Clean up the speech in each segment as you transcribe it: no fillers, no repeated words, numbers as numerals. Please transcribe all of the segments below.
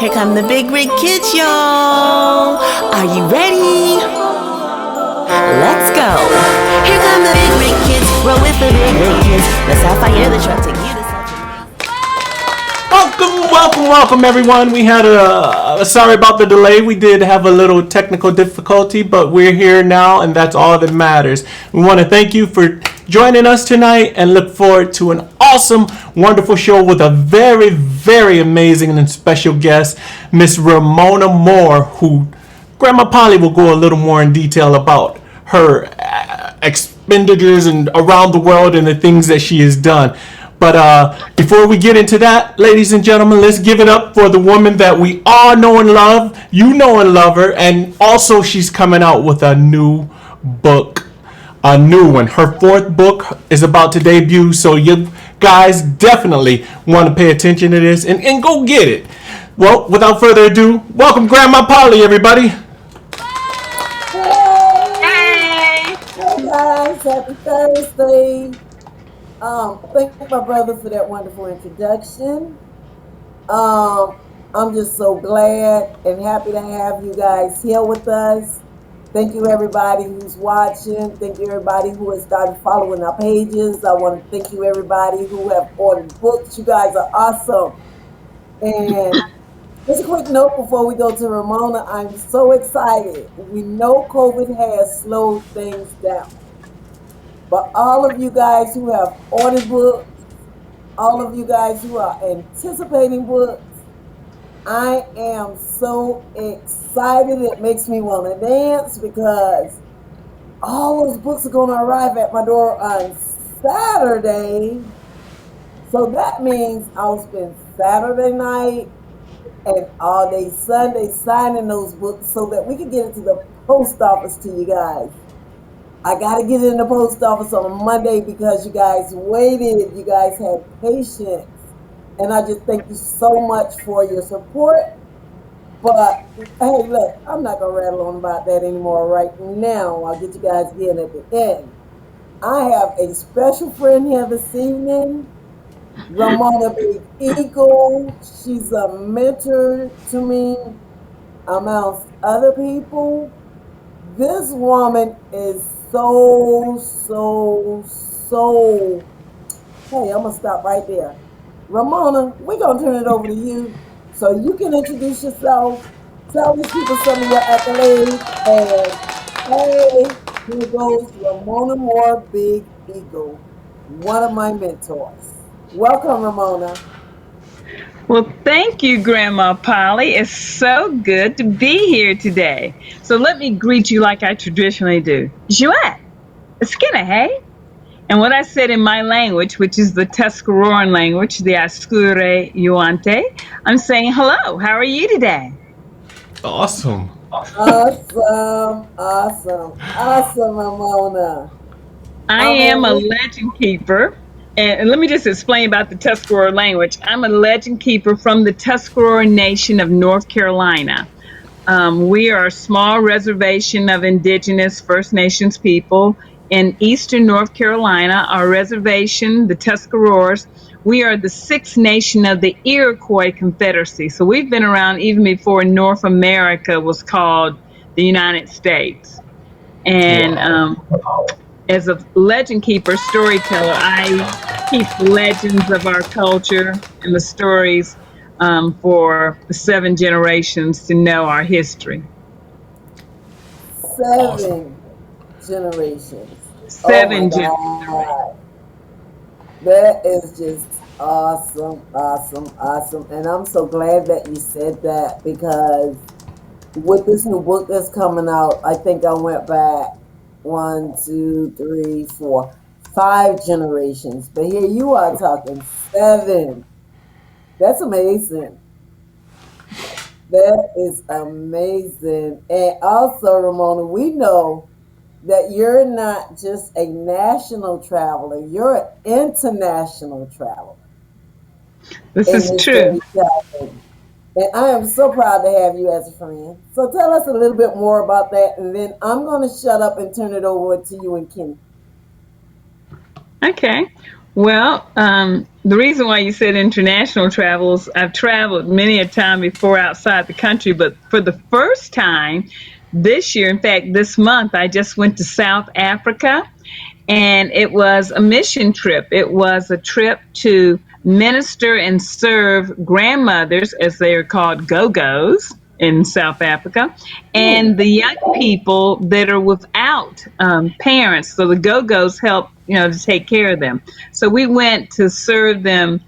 Here come the big rig kids, y'all. Are you ready? Let's go. Here come the big rig kids. Roll with the big rig kids. Let's have fire the truck take you to such Welcome, everyone. We had sorry about the delay. We did have a little technical difficulty, but we're here now, and that's all that matters. We want to thank you for joining us tonight and look forward to an awesome, wonderful show with a very, very amazing and special guest, Miss Ramona Moore, who Grandma Polly will go a little more in detail about her expenditures and around the world and the things that she has done. But before we get into that, ladies and gentlemen, let's give it up for the woman that we all know and love. You know and love her. And also she's coming out with a new book. A new one. Her fourth book is about to debut. So you guys definitely want to pay attention to this and go get it. Well, without further ado, welcome Grandma Polly, everybody. Hey guys, happy Thursday. Thank my brother for that wonderful introduction. I'm just so glad and happy to have you guys here with us. Thank you everybody who's watching. Thank you everybody who has started following our pages. I want to thank you everybody who have ordered books. You guys are awesome. And just a quick note before we go to Ramona, I'm so excited. We know COVID has slowed things down. But all of you guys who have ordered books, all of you guys who are anticipating books, I am so excited. It makes me want to dance because all those books are going to arrive at my door on Saturday. So that means I'll spend Saturday night and all day Sunday signing those books so that we can get it to the post office to you guys. I got to get it in the post office on Monday because you guys waited. You guys had patience. And I just thank you so much for your support. But, hey, look, I'm not going to rattle on about that anymore right now. I'll get you guys again at the end. I have a special friend here this evening, Ramona Big Eagle. She's a mentor to me amongst other people. This woman is so, hey, I'm going to stop right there. Ramona, we're going to turn it over to you so you can introduce yourself, tell these people some of your accolades, and hey, here goes Ramona Moore Big Eagle, one of my mentors. Welcome, Ramona. Well, thank you, Grandma Polly. It's so good to be here today. So let me greet you like I traditionally do. Jouet, skinna, hey? And what I said in my language, which is the Tuscaroran language, the Ascure Yuante, I'm saying hello. How are you today? Awesome. Awesome, Ramona. I am a legend keeper. And let me just explain about the Tuscarora language. I'm a legend keeper from the Tuscarora Nation of North Carolina. We are a small reservation of Indigenous First Nations people in eastern North Carolina. Our reservation, the Tuscaroras, we are the sixth nation of the Iroquois Confederacy. So we've been around even before North America was called the United States. And as a legend keeper, storyteller, I keep the legends of our culture and the stories for the 7 generations to know our history. 7 generations. 7 generations. That is just awesome. And I'm so glad that you said that because with this new book that's coming out, I think I went back 1, 2, 3, 4, 5 generations. But here you are talking 7. That's amazing. That is amazing. And also, Ramona, we know that you're not just a national traveler, you're an international traveler. This is true. And I am so proud to have you as a friend. So tell us a little bit more about that, and then I'm going to shut up and turn it over to you and Kenny. Okay. Well, the reason why you said international travels, I've traveled many a time before outside the country, but for the first time this year, in fact, this month, I just went to South Africa, and it was a mission trip. It was a trip to minister and serve grandmothers, as they are called, go-go's in South Africa, and the young people that are without parents. So the go-go's help, to take care of them. So we went to serve them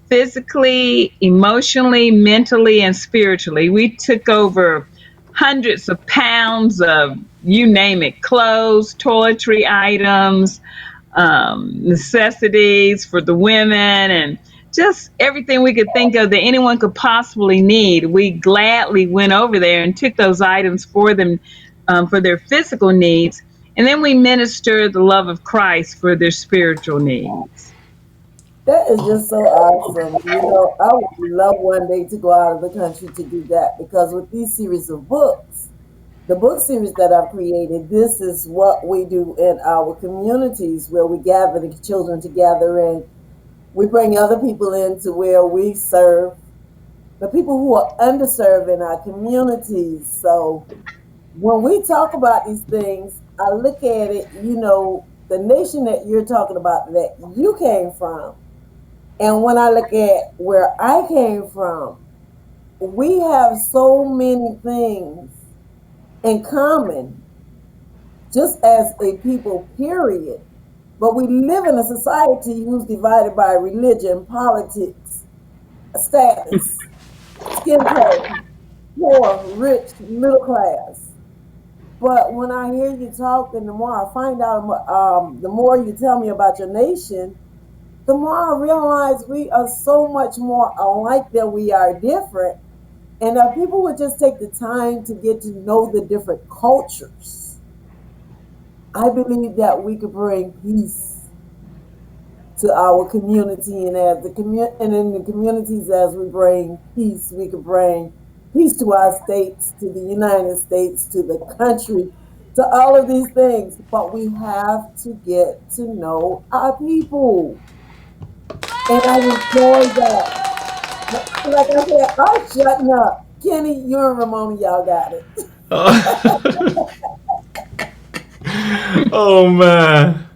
physically, emotionally, mentally, and spiritually. We took over hundreds of pounds of, you name it, clothes, toiletry items, necessities for the women, and just everything we could think of that anyone could possibly need. We gladly went over there and took those items for them, for their physical needs. And then we ministered the love of Christ for their spiritual needs. That is just so awesome. I would love one day to go out of the country to do that because with these series of books, the book series that I've created, this is what we do in our communities where we gather the children together and we bring other people into where we serve the people who are underserved in our communities. So when we talk about these things, I look at it, the nation that you're talking about that you came from. And when I look at where I came from, we have so many things in common, just as a people, period. But we live in a society who's divided by religion, politics, status, skin color, poor, rich, middle class. But when I hear you talk, and the more I find out, the more you tell me about your nation, the more I realize we are so much more alike than we are different. And if people would just take the time to get to know the different cultures, I believe that we could bring peace to our community, and and in the communities, as we bring peace, we could bring peace to our states, to the United States, to the country, to all of these things. But we have to get to know our people, and I enjoy that. Like I said, I'm shutting up. Kenny, you and Ramona, y'all got it. Oh man.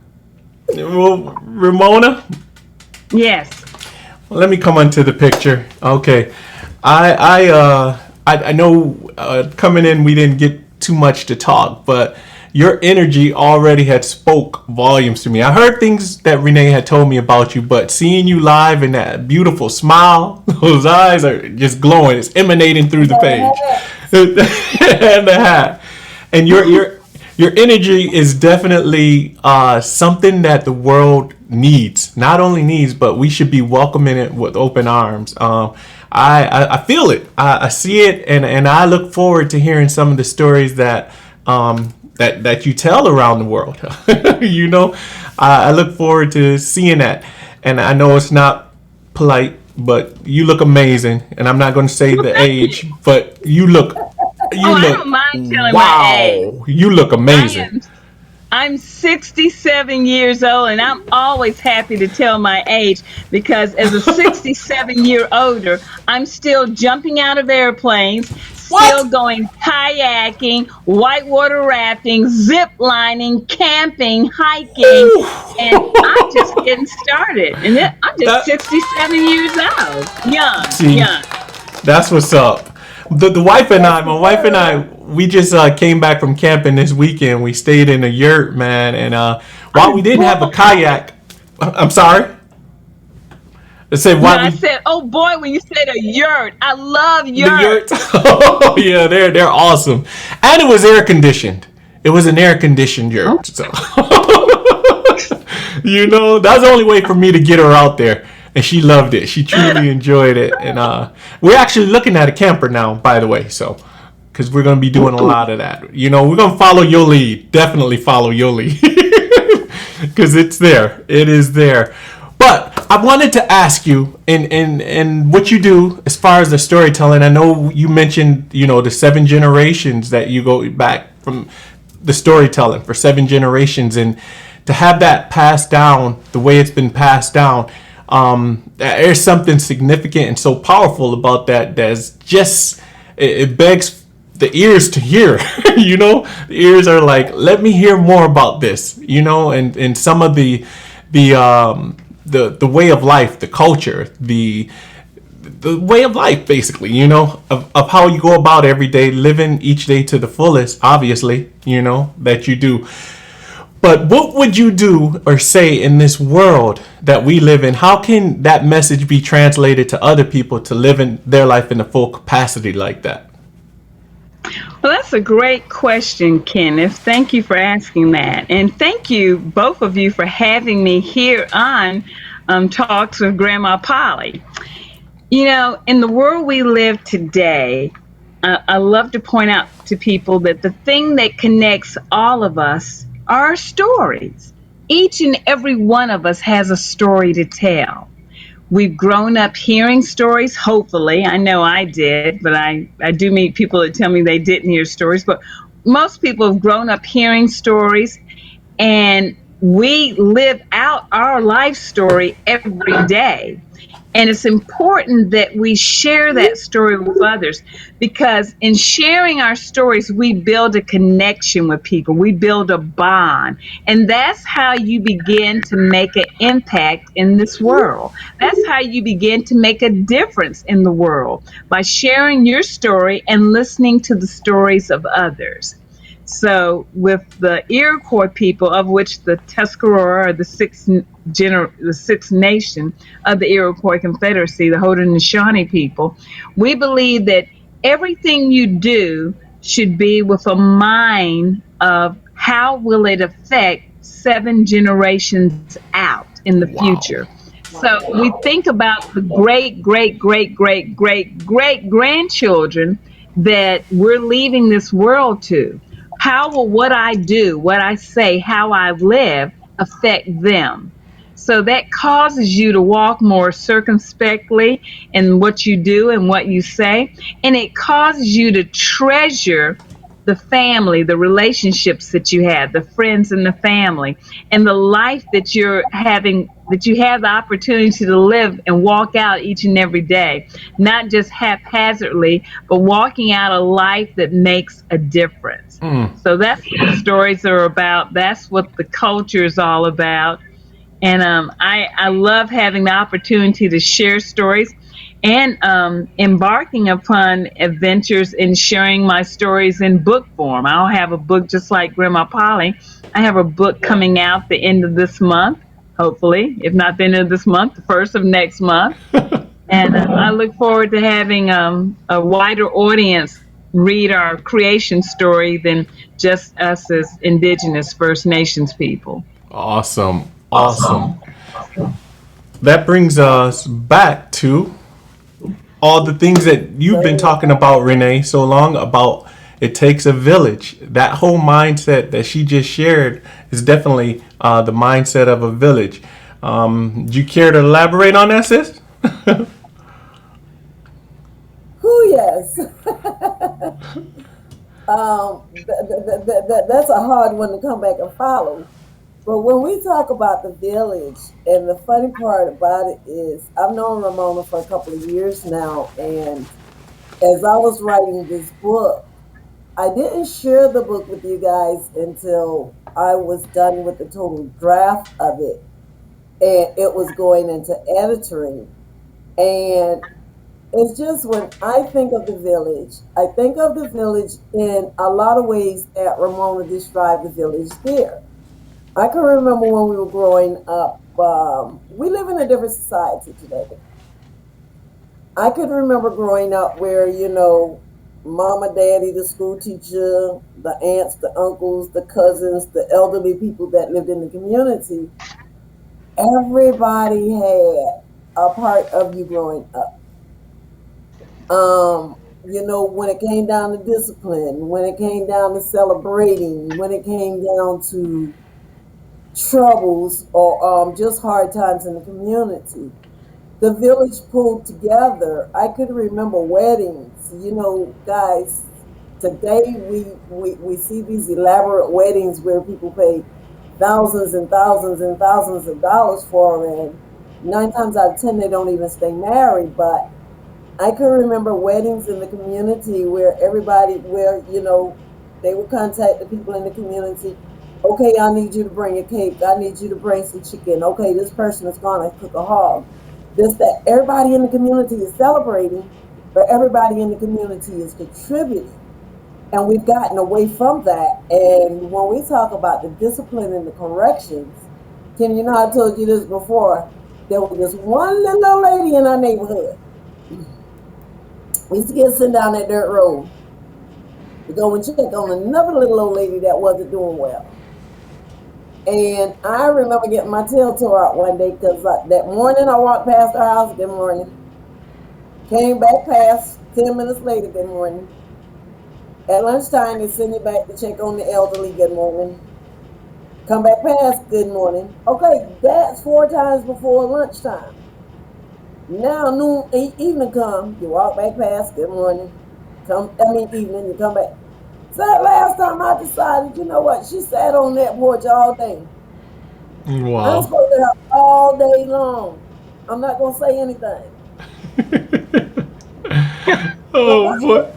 Well, Ramona, Yes. let me come onto the picture. Okay. I know coming in we didn't get too much to talk, but your energy already had spoke volumes to me. I heard things that Renee had told me about you, but seeing you live and that beautiful smile, those eyes are just glowing. It's emanating through the page. And the hat. And your energy is definitely something that the world needs. Not only needs, but we should be welcoming it with open arms. I feel it. I see it, and I look forward to hearing some of the stories that that you tell around the world. I look forward to seeing that, and I know it's not polite, but you look amazing. And I'm not going to say the age, but you look. I don't mind telling my age. Wow, you look I amazing. am I'm 67 years old, and I'm always happy to tell my age because as a 67-year older, I'm still jumping out of airplanes, still What? going kayaking, whitewater rafting, zip lining, camping, hiking, Ooh. and I'm just getting started. And I'm just That 67 years old. Young, see, young. that's what's up. The wife and That's I, my what's wife and I, up. we just came back from camping this weekend. We stayed in a yurt, man, and while we didn't have a Boy. kayak, I'm sorry. I said No, why I we said, oh boy, when you said a yurt, I love the yurt. yurts. Oh yeah, they're awesome, and it was air conditioned. It was an air conditioned yurt, so that's the only way for me to get her out there, and she loved it. She truly enjoyed it, and we're actually looking at a camper now, by the way, so because we're gonna be doing a lot of that. We're gonna follow your lead. Definitely follow your lead, because it's there. It is there. But I wanted to ask you, in what you do as far as the storytelling. I know you mentioned, the 7 generations that you go back from the storytelling for 7 generations, and to have that passed down the way it's been passed down, there's something significant and so powerful about that. That's just it begs the ears to hear. The ears are like, let me hear more about this. And some of the way of life, the culture, the way of life, basically, of how you go about every day, living each day to the fullest, obviously, that you do. But what would you do or say in this world that we live in? How can that message be translated to other people to live in their life in a full capacity like that? Well, that's a great question, Kenneth. Thank you for asking that. And thank you, both of you, for having me here on Talks with Grandma Polly. In the world we live today, I love to point out to people that the thing that connects all of us are our stories. Each and every one of us has a story to tell. We've grown up hearing stories, hopefully. I know I did, but I do meet people that tell me they didn't hear stories. But most people have grown up hearing stories, and we live out our life story every day. And it's important that we share that story with others, because in sharing our stories, we build a connection with people. We build a bond. And that's how you begin to make an impact in this world. That's how you begin to make a difference in the world, by sharing your story and listening to the stories of others. So, with the Iroquois people, of which the Tuscarora, or the sixth nation of the Iroquois Confederacy, the Haudenosaunee people, we believe that everything you do should be with a mind of how will it affect 7 generations out in the Wow. future. So we think about the great, great, great, great, great, great grandchildren that we're leaving this world to. How will what I do, what I say, how I live affect them? So that causes you to walk more circumspectly in what you do and what you say. And it causes you to treasure the family, the relationships that you have, the friends in the family, and the life that you're having, that you have the opportunity to live and walk out each and every day, not just haphazardly, but walking out a life that makes a difference. So that's what the stories are about. That's what the culture is all about. And I love having the opportunity to share stories, and embarking upon adventures in sharing my stories in book form. I'll have a book just like Grandma Polly. I have a book coming out the end of this month, hopefully, if not the end of this month, the first of next month. And I look forward to having a wider audience read our creation story than just us as Indigenous First Nations people. Awesome. Awesome. That brings us back to all the things that you've been talking about, Renee, so long about it takes a village. That whole mindset that she just shared is definitely the mindset of a village. Do you care to elaborate on that, sis? Who, yes. That's a hard one to come back and follow. But when we talk about the village, and the funny part about it is, I've known Ramona for a couple of years now, and as I was writing this book, I didn't share the book with you guys until I was done with the total draft of it, and it was going into editoring. And it's just, when I think of the village, I think of the village in a lot of ways that Ramona described the village there. I can remember when we were growing up. We live in a different society today. I could remember growing up where, mama, daddy, the school teacher, the aunts, the uncles, the cousins, the elderly people that lived in the community, everybody had a part of you growing up. When it came down to discipline, when it came down to celebrating, when it came down to troubles, or just hard times in the community, the village pulled together. I could remember weddings. Guys, today we see these elaborate weddings where people pay thousands and thousands and thousands of dollars for, and 9 times out of 10 they don't even stay married. But I can remember weddings in the community where everybody, where they would contact the people in the community. Okay, I need you to bring a cake. I need you to bring some chicken. Okay, this person is gonna cook a hog. This, that. Everybody in the community is celebrating, but everybody in the community is contributing. And we've gotten away from that. And when we talk about the discipline and the corrections, Kim, I told you this before. There was this one little old lady in our neighborhood. We used to get sent down that dirt road to go and check on another little old lady that wasn't doing well. And I remember getting my tail tore out one day because that morning I walked past her house, good morning. Came back past 10 minutes later, good morning. At lunchtime, they send you back to check on the elderly, good morning. Come back past, good morning. Okay, that's 4 times before lunchtime. Now noon, evening come, you walk back past, good morning. Evening, you come back. So that last time I decided, you know what, she sat on that porch all day. Wow. I'm supposed to have all day long. I'm not going to say anything. Oh, boy.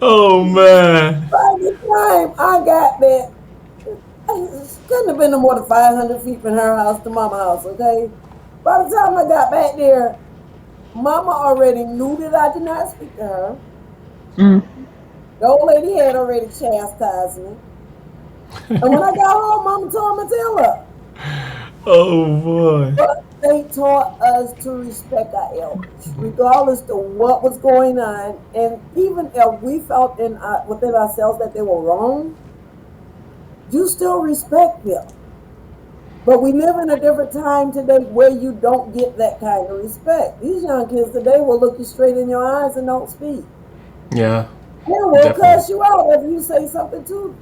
Oh, man. By the time I got there, it couldn't have been no more than 500 feet from her house to Mama's house, okay? By the time I got back there, Mama already knew that I did not speak to her. The old lady had already chastised me. And when I got home, Mama tore my tail up. Oh, boy. But they taught us to respect our elders, regardless of what was going on. And even if we felt within ourselves that they were wrong, you still respect them. But we live in a different time today where you don't get that kind of respect. These young kids today will look you straight in your eyes and don't speak. Yeah. They will cuss you out if you say something to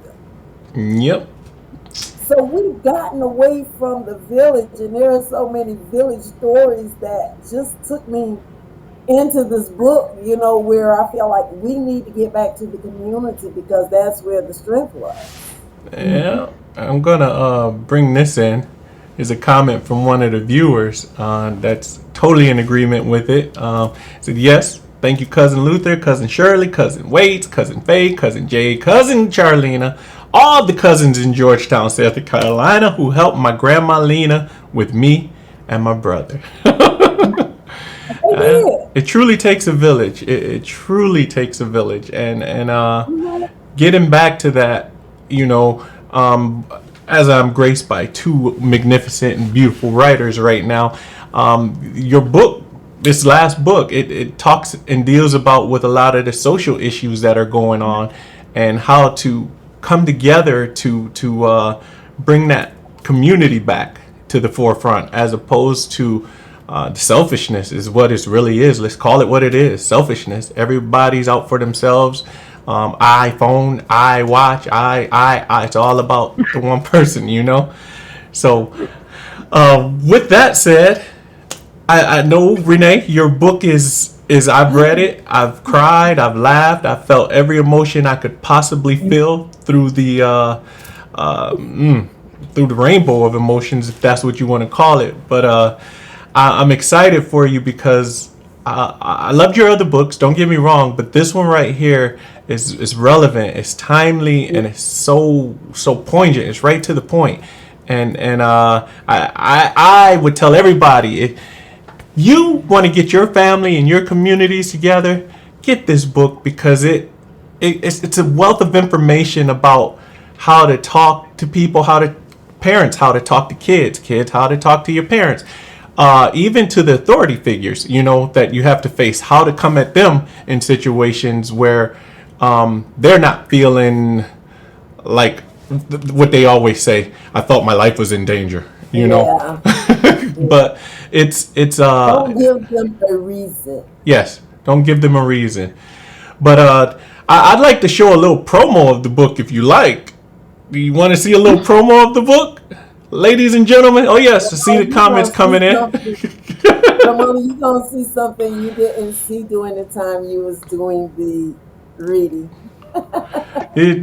them. Yep. So we've gotten away from the village, and there are so many village stories that just took me into this book, where I feel like we need to get back to the community because that's where the strength was. Yeah. I'm going to bring this in. Is a comment from one of the viewers that's totally in agreement with it. Said, yes, thank you, Cousin Luther, Cousin Shirley, Cousin Waits, Cousin Faye, Cousin Jay, Cousin Charlena, all the cousins in Georgetown, South Carolina, who helped my Grandma Lena with me and my brother. It truly takes a village. It truly takes a village. And getting back to that, as I'm graced by 2 magnificent and beautiful writers right now, your book, this last book, it talks and deals about with a lot of the social issues that are going on and how to come together to bring that community back to the forefront, as opposed to the selfishness is what it really is. Let's call it what it is, selfishness. Everybody's out for themselves. iPhone, I watch, it's all about the one person, So with that said, I know, Renee, your book is I've read it, I've cried, I've laughed, I've felt every emotion I could possibly feel through the rainbow of emotions, if that's what you want to call it. But I'm excited for you because I loved your other books, don't get me wrong, but this one right here is relevant, it's timely, and it's so poignant. It's right to the point. And I would tell everybody, if you want to get your family and your communities together, get this book, because it's a wealth of information about how to talk to people, how to talk to kids, how to talk to your parents, even to the authority figures, that you have to face, how to come at them in situations where they're not feeling like what they always say, I thought my life was in danger, Yeah. But it's don't give them a reason. Yes, don't give them a reason. But I'd like to show a little promo of the book if you like. Do you want to see a little promo of the book, ladies and gentlemen? Oh yes, to see the comments coming in. Ramona, you're going to see something you didn't see during the time you was doing the reading.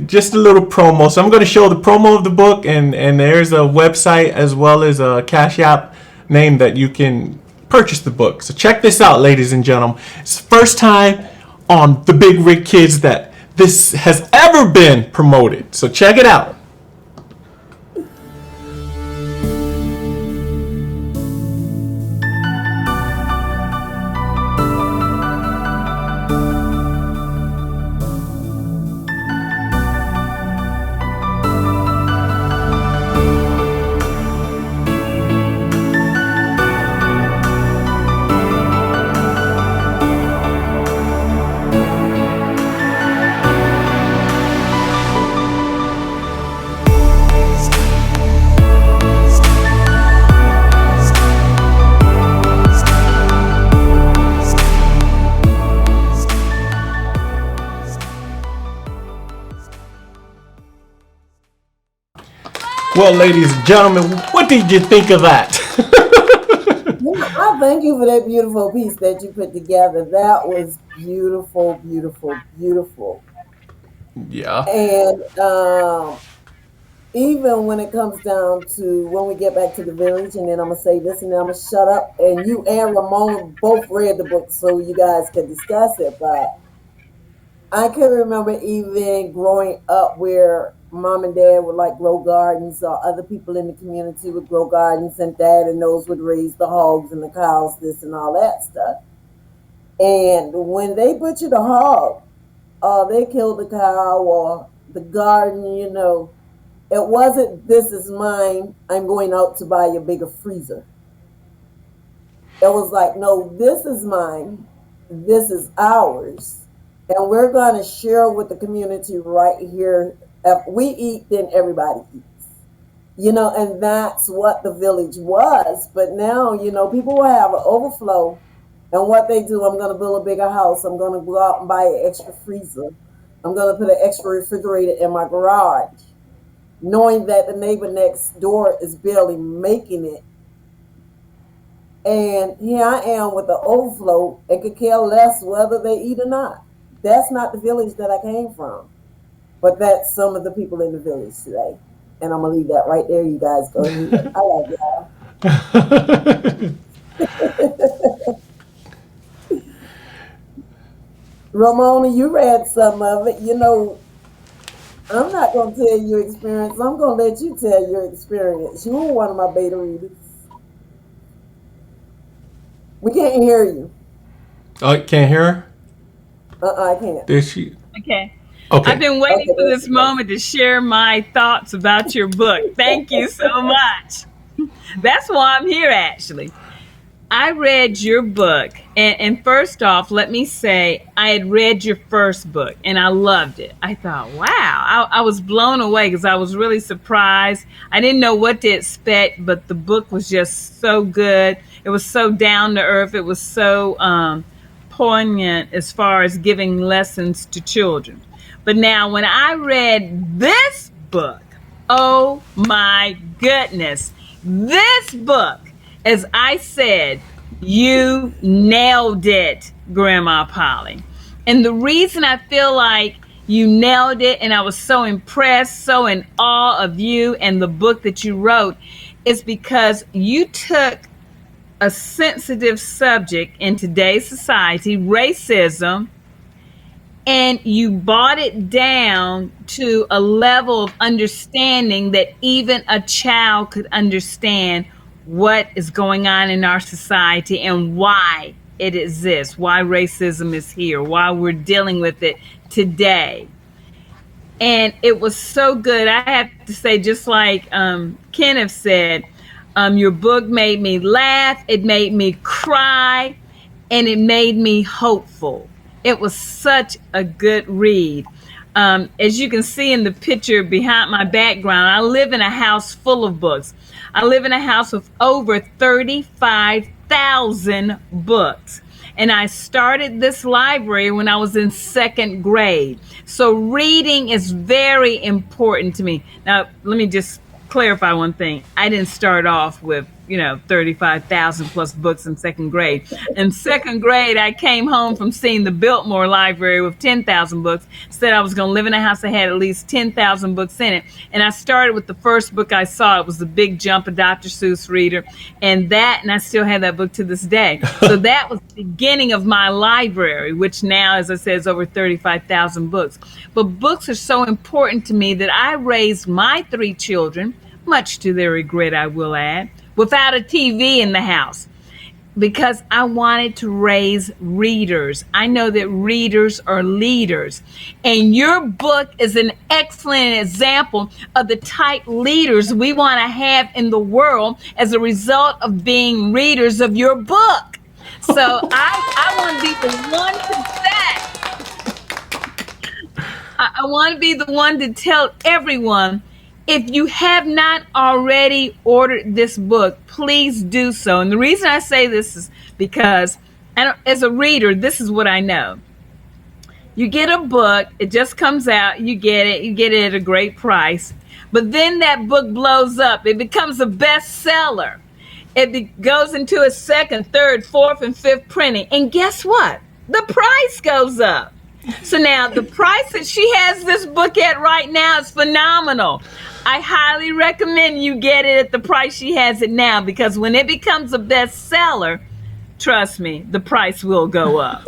Just a little promo. So I'm going to show the promo of the book, and there's a website as well as a Cash App name that you can purchase the book. So check this out, ladies and gentlemen. It's the first time on the Big Rig Kids that this has ever been promoted. So check it out. Well, ladies and gentlemen, what did you think of that? I thank you for that beautiful piece that you put together. That was beautiful, beautiful, beautiful. Yeah. And even when it comes down to when we get back to the village, and then I'm gonna say this, and then I'm gonna shut up. And you and Ramona both read the book, so you guys can discuss it. But I can remember even growing up where mom and dad would like grow gardens, or other people in the community would grow gardens, and dad and those would raise the hogs and the cows, this and all that stuff. And when they butchered a hog, or they killed the cow or the garden, it wasn't, this is mine, I'm going out to buy a bigger freezer. It was like, no, this is mine, this is ours, and we're going to share with the community right here. If we eat, then everybody eats. And that's what the village was. But now, people will have an overflow, and what they do, I'm going to build a bigger house, I'm going to go out and buy an extra freezer, I'm going to put an extra refrigerator in my garage, knowing that the neighbor next door is barely making it. And here I am with the overflow and could care less whether they eat or not. That's not the village that I came from. But that's some of the people in the village today. And I'm going to leave that right there. You guys go ahead. I love y'all. Ramona, you read some of it. I'm not going to tell your experience. I'm going to let you tell your experience. You were one of my beta readers. We can't hear you. Oh, can't hear her? I can't. Did she? Okay. Okay. I've been waiting for this moment to share my thoughts about your book. Thank you so much. That's why I'm here, actually. I read your book, and first off, let me say I had read your first book, and I loved it. I thought, wow, I was blown away because I was really surprised. I didn't know what to expect, but the book was just so good. It was so down to earth. It was so poignant as far as giving lessons to children. But now, when I read this book, oh my goodness, this book, as I said, you nailed it, Grandma Polly. And the reason I feel like you nailed it, and I was so impressed, so in awe of you and the book that you wrote, is because you took a sensitive subject in today's society, racism, and you brought it down to a level of understanding that even a child could understand what is going on in our society and why it exists, why racism is here, why we're dealing with it today. And it was so good. I have to say, just like Kenneth said, your book made me laugh, it made me cry, and it made me hopeful. It was such a good read. As you can see in the picture behind my background, I live in a house full of books. I live in a house with over 35,000 books. And I started this library when I was in second grade. So reading is very important to me. Now, let me just clarify one thing. I didn't start off with 35,000 plus books in second grade. In second grade, I came home from seeing the Biltmore Library with 10,000 books. Said I was going to live in a house that had at least 10,000 books in it. And I started with the first book I saw. It was The Big Jump, a Dr. Seuss reader. And I still have that book to this day. So that was the beginning of my library, which now, as I said, is over 35,000 books. But books are so important to me that I raised my 3 children, much to their regret, I will add, without a TV in the house, because I wanted to raise readers. I know that readers are leaders. And your book is an excellent example of the type leaders we want to have in the world as a result of being readers of your book. So I want to be the one to say, I want to be the one to tell everyone, if you have not already ordered this book, please do so. And the reason I say this is because, as a reader, this is what I know. You get a book, it just comes out, you get it at a great price. But then that book blows up. It becomes a bestseller. It goes into a second, third, fourth, and fifth printing. And guess what? The price goes up. So now the price that she has this book at right now is phenomenal. I highly recommend you get it at the price she has it now, because when it becomes a bestseller, trust me, the price will go up.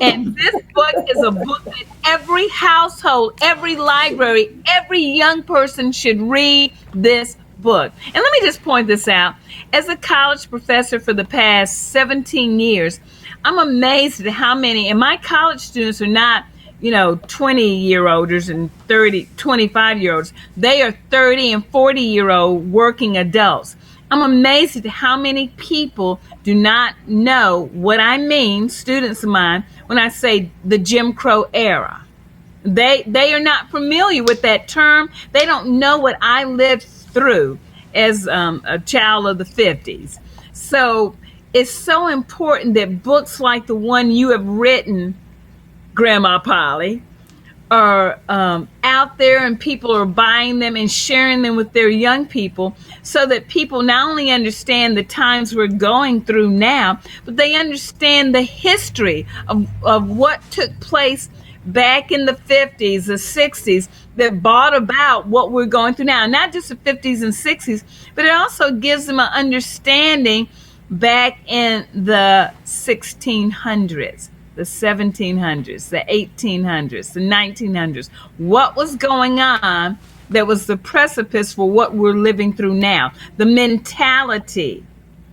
And this book is a book that every household, every library, every young person should read this book. And let me just point this out. As a college professor for the past 17 years, I'm amazed at how many, and my college students are not, 20-year-olds and 25-year-olds. They are 30 and 40-year-old working adults. I'm amazed at how many people do not know what I mean, students of mine, when I say the Jim Crow era. They are not familiar with that term. They don't know what I lived through as a child of the 50s. So it's so important that books like the one you have written, Grandma Polly, are out there, and people are buying them and sharing them with their young people, so that people not only understand the times we're going through now, but they understand the history of what took place back in the 50s, the 60s, that brought about what we're going through now. Not just the 50s and 60s, but it also gives them an understanding back in the 1600s, the 1700s, the 1800s, the 1900s. What was going on that was the precipice for what we're living through now? The mentality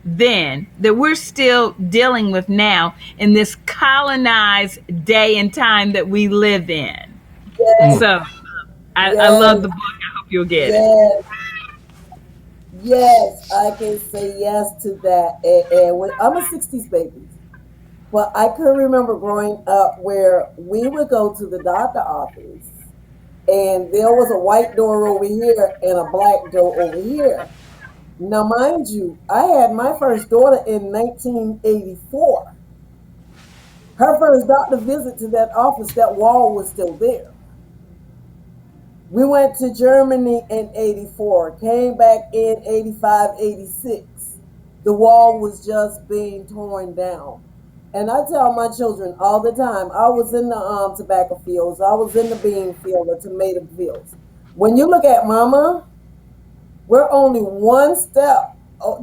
then that we're still dealing with now in this colonized day and time that we live in. Yes. So I love the book. I hope you'll get it. Yes, I can say yes to that. And when, I'm a 60s baby, but I can remember growing up where we would go to the doctor office, and there was a white door over here and a black door over here. Now, mind you, I had my first daughter in 1984. Her first doctor visit to that office, that wall was still there. We went to Germany in 84, came back in 85, 86. The wall was just being torn down. And I tell my children all the time, I was in the tobacco fields, I was in the bean field, the tomato fields. When you look at Mama, we're only one step. Our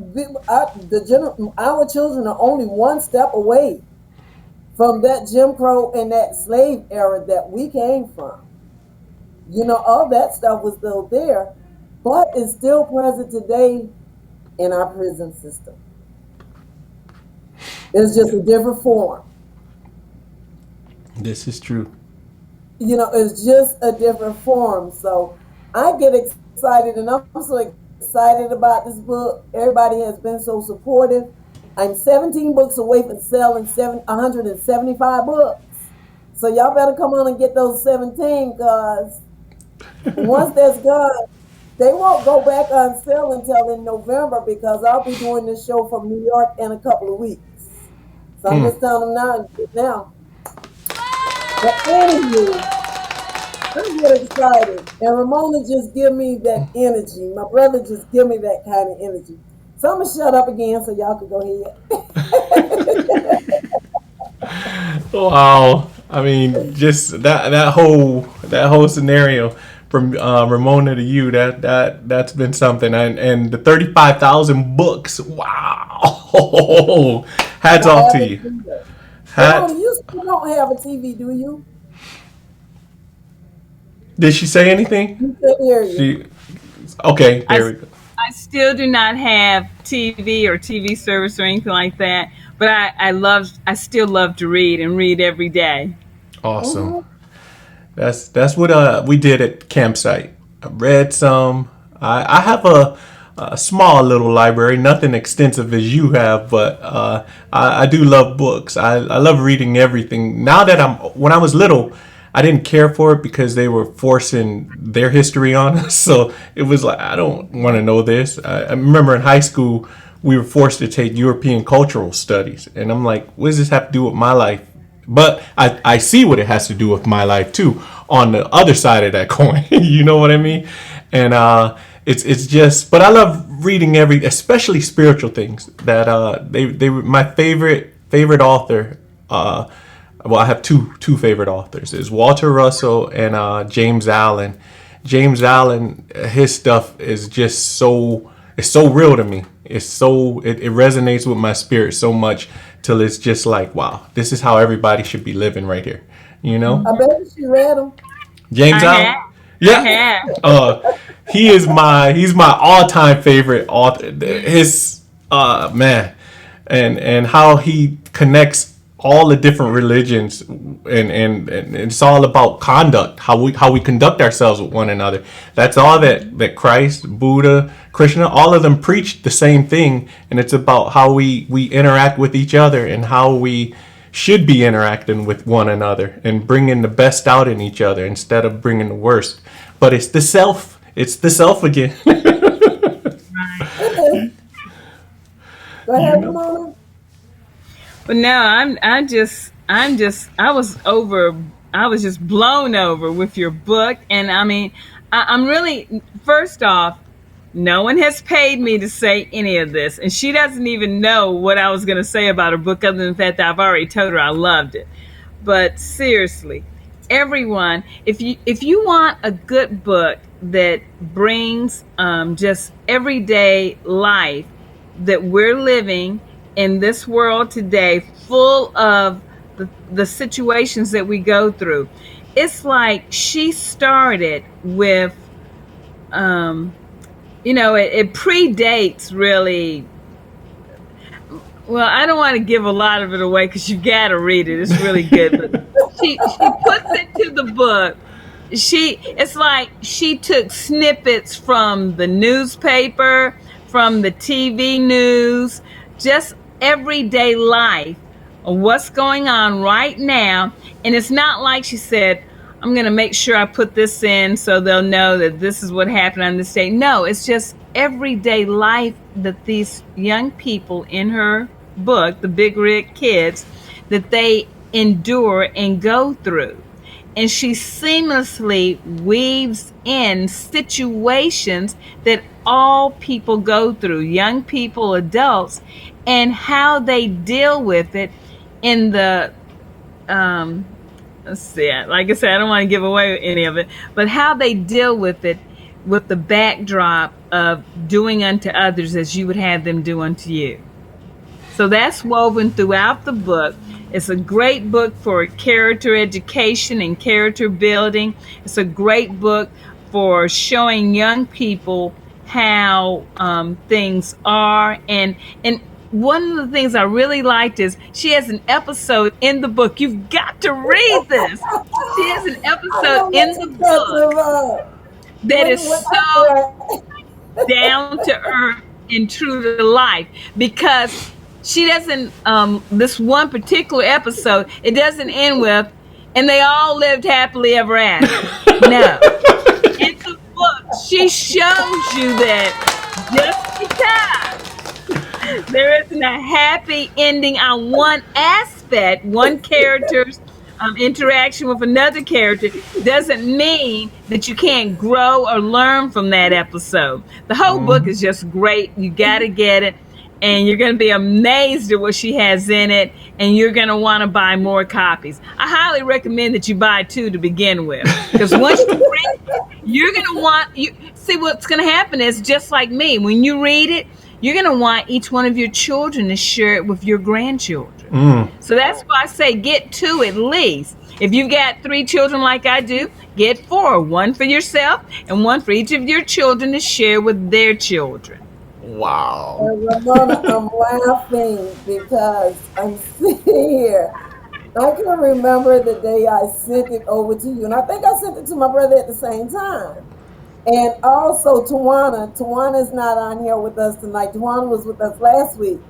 children are only one step away from that Jim Crow and that slave era that we came from. All that stuff was still there, but it's still present today in our prison system. It's just a different form. This is true. It's just a different form. So I get excited, and I'm so excited about this book. Everybody has been so supportive. I'm 17 books away from selling 175 books. So y'all better come on and get those 17, because once that's done, they won't go back on sale until in November, because I'll be doing this show from New York in a couple of weeks. So I'm just telling them now. But anyway, I get excited. And Ramona just give me that energy. My brother just give me that kind of energy. So I'm gonna shut up again so y'all can go ahead. Wow. I mean, just that whole scenario from Ramona to you, that's been something. And the 35,000 books. Wow. Hats I off to haven't you. seen it. Ramona, Hat. you still don't have a TV, do you? Did she say anything? You can hear you. She. Okay. I, There we go. I still do not have TV or TV service or anything like that, but I still love to read and read every day. Awesome. Hmm. That's what we did at campsite. I read some. I have a small little library, nothing extensive as you have, but I do love books. I love reading everything. Now that when I was little, I didn't care for it because they were forcing their history on us. So it was like I don't want to know this. I remember in high school we were forced to take European cultural studies, and I'm like, what does this have to do with my life? But I see what it has to do with my life too on the other side of that coin. You know what I mean? And it's just, but I love reading especially spiritual things. That they were my favorite author. Well, I have two favorite authors. Is Walter Russell and James Allen. James Allen, his stuff is just it's so real to me. It resonates with my spirit so much till it's just like, wow, this is how everybody should be living right here. You know, I bet she read them. James I have. Allen. I Yeah. have. He's my all time favorite author. His man, and how he connects all the different religions, and it's all about conduct, how we conduct ourselves with one another. That's all that Christ, Buddha, Krishna, all of them preach the same thing, and it's about how we interact with each other and how we should be interacting with one another and bringing the best out in each other instead of bringing the worst. But it's the self again. It is. Go You ahead, know. Ramona. But no, I was just blown over with your book. And I mean, I'm really, first off, no one has paid me to say any of this. And she doesn't even know what I was going to say about her book, other than the fact that I've already told her I loved it. But seriously, everyone, if you want a good book that brings just everyday life that we're living in this world today, full of the situations that we go through, it's like she started with, it predates really. Well, I don't want to give a lot of it away because you got to read it. It's really good. But she puts it to the book. It's like she took snippets from the newspaper, from the TV news, just everyday life of what's going on right now. And it's not like she said, I'm going to make sure I put this in so they'll know that this is what happened on this day. No, it's just everyday life that these young people in her book, the Big Rig Kids, that they endure and go through. And she seamlessly weaves in situations that all people go through, young people, adults, and how they deal with it in the let's see, like I said, I don't want to give away any of it, but how they deal with it with the backdrop of doing unto others as you would have them do unto you. So that's woven throughout the book. It's a great book for character education and character building. It's a great book for showing young people how things are. And one of the things I really liked is she has an episode in the book. You've got to read this. She has an I know episode what in the you're talking book about. that is When so I down to earth and true to life, because she doesn't this one particular episode, it doesn't end with and they all lived happily ever after. No, it's a book. She shows you that just because there isn't a happy ending on one aspect, one character's interaction with another character doesn't mean that you can't grow or learn from that episode. The whole book is just great. You got to get it. And you're going to be amazed at what she has in it. And you're going to want to buy more copies. I highly recommend that you buy 2 to begin with. Because once you read it, you're going to want... See, what's going to happen is, just like me, when you read it, you're going to want each one of your children to share it with your grandchildren. So that's why I say get 2 at least. If you've got 3 children like I do, get 4. 1 for yourself and 1 for each of your children to share with their children. Wow. And Ramona, I'm laughing because I'm sitting here. I can remember the day I sent it over to you, and I think I sent it to my brother at the same time. And also Tawana. Tawana's not on here with us tonight. Tawana was with us last week.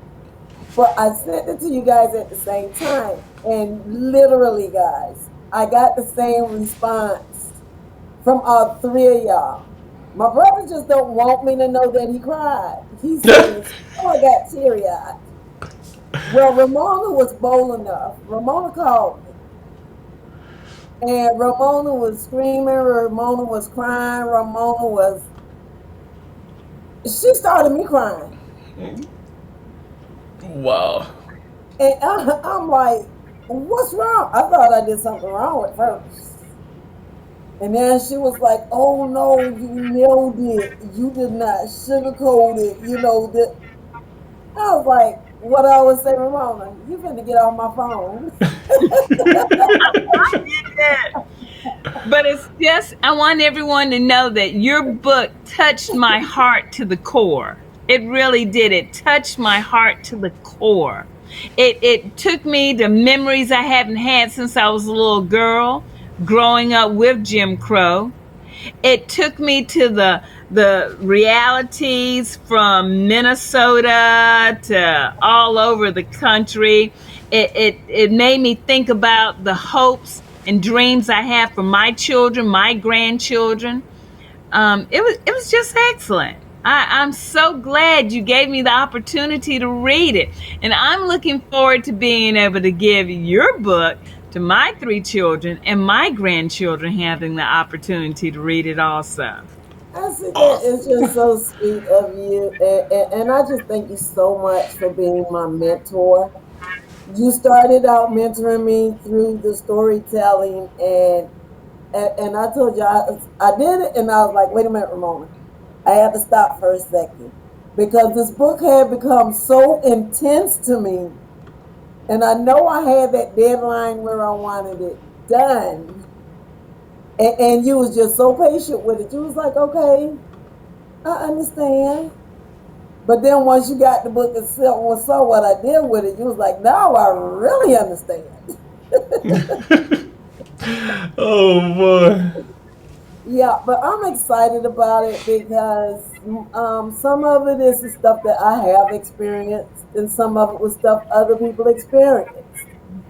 But I sent it to you guys at the same time. And literally, guys, I got the same response from all 3 of y'all. My brother just don't want me to know that he cried. He says, oh, I got teary-eyed. Well, Ramona was bold enough. Ramona called me. And Ramona was screaming. Ramona was crying. She started me crying. Wow. And I'm like, what's wrong? I thought I did something wrong at first. And then she was like, oh no, you nailed it. You did not sugarcoat it. That. I was like, what I always say, Ramona, you finna get off my phone. I get that. But it's just, I want everyone to know that your book touched my heart to the core. It really did. It touched my heart to the core. It took me to memories I haven't had since I was a little girl, growing up with Jim Crow. It took me to the realities from Minnesota to all over the country. It made me think about the hopes and dreams I have for my children, my grandchildren. It was just excellent. I'm so glad you gave me the opportunity to read it. And I'm looking forward to being able to give your book to my 3 children and my grandchildren having the opportunity to read it also. I see that it's just so sweet of you. And I just thank you so much for being my mentor. You started out mentoring me through the storytelling, and I told you I did it, and I was like, wait a minute, Ramona. I had to stop for a second because this book had become so intense to me. And I know I had that deadline where I wanted it done. And you was just so patient with it. You was like, okay, I understand. But then once you got the book and saw what I did with it, you was like, now I really understand. Oh, boy. Yeah, but I'm excited about it because some of it is the stuff that I have experienced, and some of it was stuff other people experienced.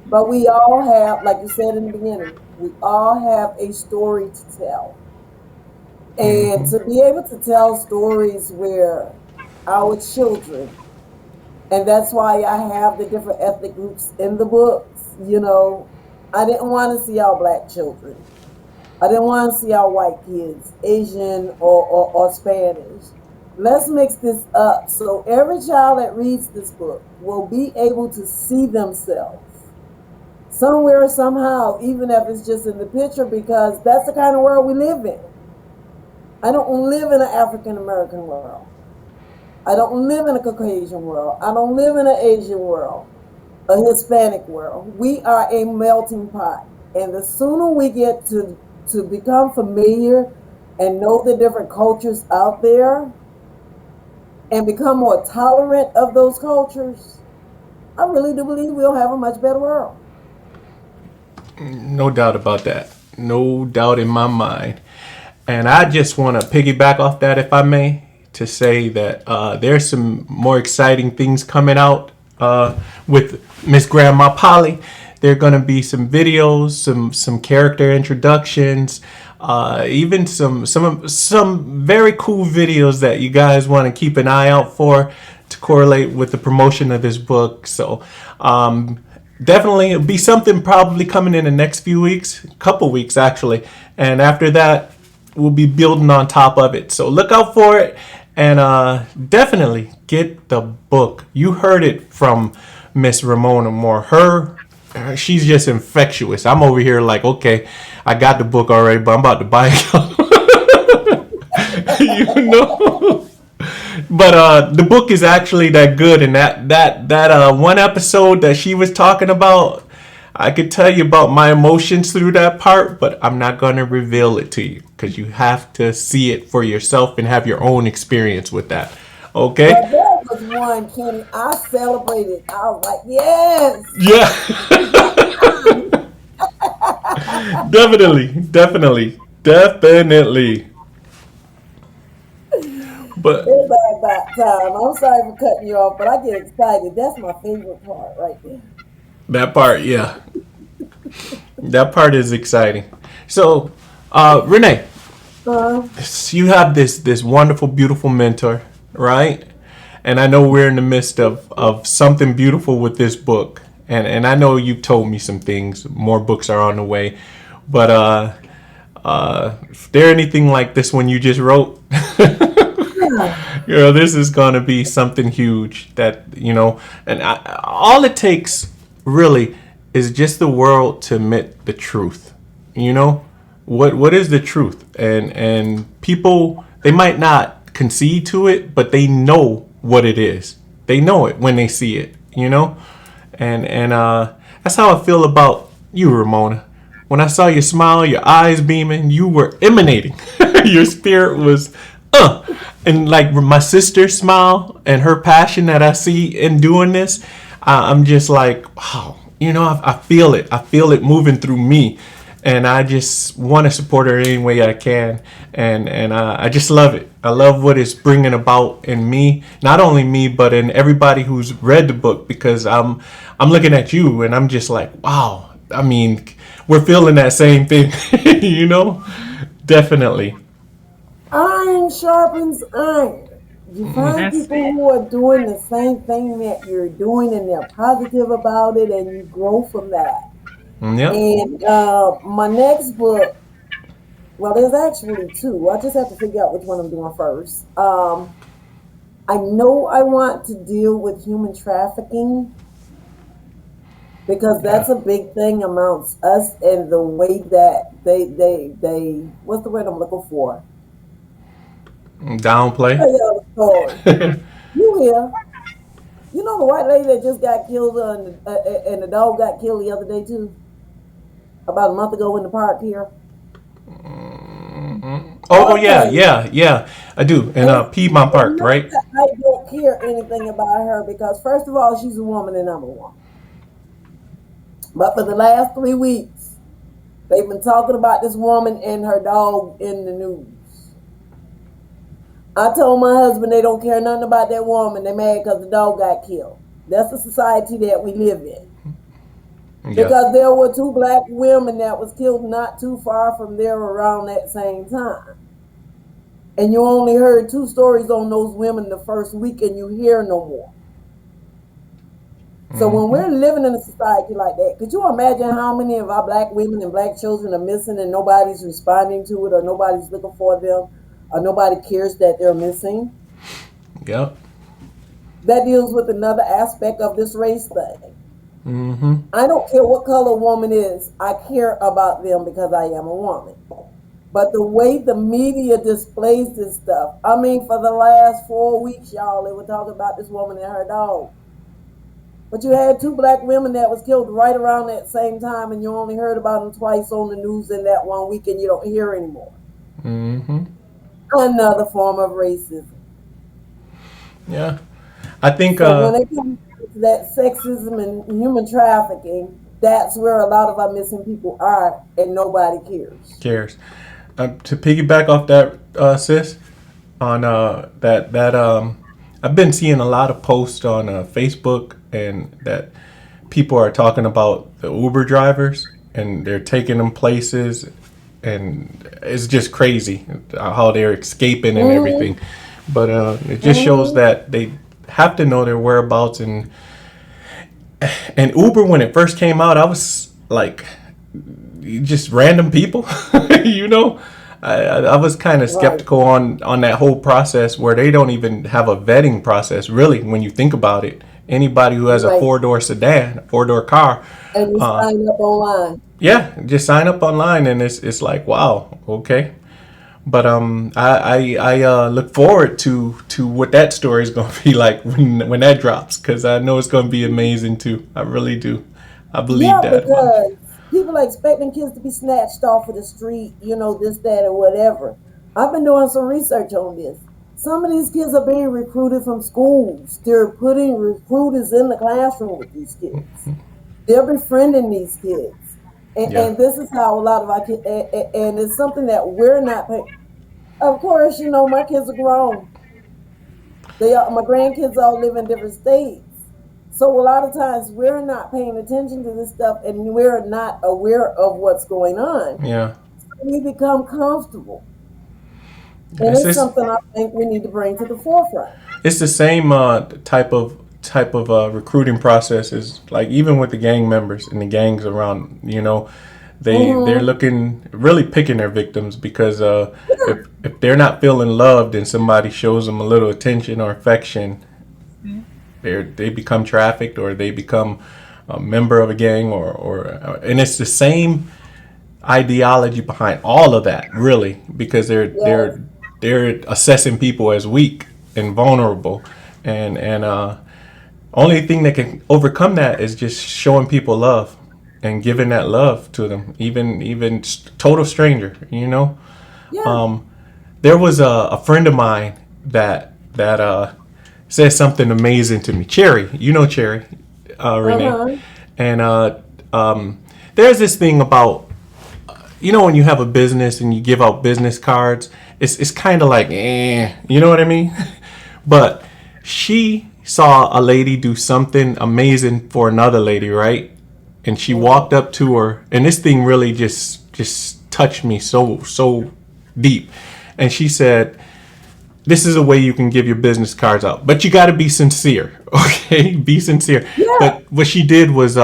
But we all have, like you said in the beginning, we all have a story to tell. And to be able to tell stories where our children, and that's why I have the different ethnic groups in the books, I didn't want to see our Black children. I didn't want to see our white kids, Asian or Spanish. Let's mix this up so every child that reads this book will be able to see themselves somewhere, somehow, even if it's just in the picture, because that's the kind of world we live in. I don't live in an African American world. I don't live in a Caucasian world. I don't live in an Asian world, a Hispanic world. We are a melting pot. And the sooner we get to become familiar and know the different cultures out there and become more tolerant of those cultures, I really do believe we'll have a much better world. No doubt about that. No doubt in my mind. And I just want to piggyback off that, if I may, to say that there's some more exciting things coming out with Miss Grandma Polly. There are going to be some videos, some character introductions, even some very cool videos that you guys want to keep an eye out for to correlate with the promotion of this book. So definitely it'll be something probably coming in the next few weeks, couple weeks actually, and after that we'll be building on top of it. So look out for it, and definitely get the book. You heard it from Miss Ramona Moore. She's just infectious. I'm over here like, okay, I got the book already, but I'm about to buy it. You know. But the book is actually that good, and that one episode that she was talking about, I could tell you about my emotions through that part, but I'm not going to reveal it to you because you have to see it for yourself and have your own experience with that. Okay? But that was one, Kenny. I celebrated. I was like, yes. Yeah. Definitely. But Everybody about time. I'm sorry for cutting you off, but I get excited. That's my favorite part right there. that part, yeah. That part is exciting. So, Renee, Uh, you have this wonderful, beautiful mentor, right? And I know we're in the midst of something beautiful with this book. And I know you've told me some things. More books are on the way. But if there anything like this one you just wrote, this is going to be something huge that, and all it takes really is just the world to admit the truth. What is the truth? And people, they might not concede to it, but they know what it is. They know it when they see it, and that's how I feel about you, Ramona. When I saw your smile, your eyes beaming, you were emanating. Your spirit was and like my sister's smile and her passion that I see in doing this, I'm just like, wow, I feel it. I feel it moving through me, and I just want to support her any way I can, and I just love it. I love what it's bringing about in me, not only me, but in everybody who's read the book, because I'm looking at you and I'm just like, wow. I mean, we're feeling that same thing, Definitely. Iron sharpens iron. You find That's people it. who are doing the same thing that you're doing, and they're positive about it, and you grow from that. Yep. And my next book, well, there's actually two. I just have to figure out which one I'm doing first. I know I want to deal with human trafficking because Yeah. that's a big thing amongst us, and the way that they what's the word I'm looking for? Downplay. Tell y'all the story. You here? You know the white lady that just got killed and the dog got killed the other day too, about a month ago in the park here. Oh yeah, Okay, yeah. I do. In and Piedmont and Park, not right? that I don't care anything about her because first of all she's a woman and I'm a woman. But for the last 3 weeks, they've been talking about this woman and her dog in the news. I told my husband they don't care nothing about that woman. They're mad because the dog got killed. That's the society that we live in. Yeah. Because there were two black women that was killed not too far from there around that same time. And you only heard two stories on those women the first week and you hear no more. So when we're living in a society like that, could you imagine how many of our black women and black children are missing and nobody's responding to it or nobody's looking for them or nobody cares that they're missing? Yep. That deals with another aspect of this race thing. Mm-hmm. I don't care what color a woman is. I care about them because I am a woman. But the way the media displays this stuff, I mean, for the last 4 weeks, y'all, they were talking about this woman and her dog. But you had two black women that was killed right around that same time, and you only heard about them twice on the news in that 1 week, and you don't hear anymore. Mm-hmm. Another form of racism. Yeah. I think So when it comes to that sexism and human trafficking, that's where a lot of our missing people are, and nobody cares. To piggyback off that, sis, on that I've been seeing a lot of posts on Facebook, and that people are talking about the Uber drivers and they're taking them places, and it's just crazy how they're escaping and cares. everything. But it just shows that they have to know their whereabouts, and And Uber, when it first came out, I was like, just random people, you know. I was kind of Right, skeptical on that whole process where they don't even have a vetting process, really, when you think about it. Anybody who has a right. four-door sedan, a four-door car, And you sign up online. yeah, just sign up online, and it's like, wow, okay. But I look forward to what that story is going to be like when that drops, because I know it's going to be amazing too. I really do. I believe Yeah, that much. because people are expecting kids to be snatched off of the street, this, that, or whatever. I've been doing some research on this. Some of these kids are being recruited from schools. They're putting recruiters in the classroom with these kids. They're befriending these kids. And, Yeah. and this is how a lot of our kids, and it's something that we're not paying. Of course, my kids are grown. My grandkids all live in different states. So a lot of times we're not paying attention to this stuff and we're not aware of what's going on. Yeah. So we become comfortable. And It's it's just something I think we need to bring to the forefront. it's the same type of recruiting process as, like, even with the gang members and the gangs around. They're Hmm. looking, really picking their victims, because if they're not feeling loved and somebody shows them a little attention or affection, they become trafficked, or they become a member of a gang, or and it's the same ideology behind all of that, really, because Yes, they're assessing people as weak and vulnerable, and only thing that can overcome that is just showing people love and giving that love to them, even total stranger. yeah, There was a friend of mine that said something amazing to me. Cherry, Cherry, Renee, uh-huh, and there's this thing about, when you have a business and you give out business cards, it's kind of like, you know what I mean? But she saw a lady do something amazing for another lady, right? And she uh-huh. walked up to her, and this thing really just touched me so deep. And she said, "This is a way you can give your business cards out, but you got to be sincere, okay? Be sincere." Yeah, But what she did was,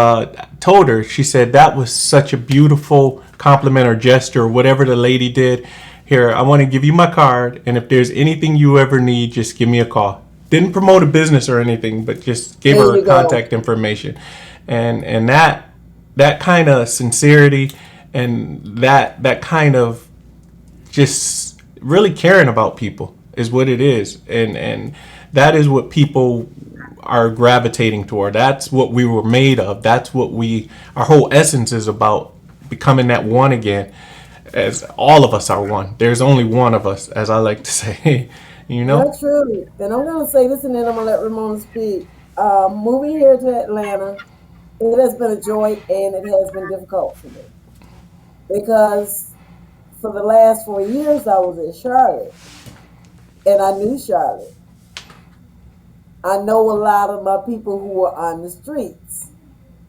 told her, she said, "That was such a beautiful compliment or gesture, or whatever the lady did. Here, I want to give you my card, and if there's anything you ever need, just give me a call." Didn't promote a business or anything, but just gave there her you go. contact information, and that kind of sincerity, and that kind of just really caring about people is what it is, and that is what people are gravitating toward. That's what we were made of. That's what our whole essence is about, becoming that one again, as all of us are one. There's only one of us, as I like to say. you know That's true. And I'm going to say this and then I'm going to let Ramona speak. Moving here to Atlanta, it has been a joy and it has been difficult for me because for the last 4 years I was in Charlotte and I knew Charlotte. I know a lot of my people who were on the streets,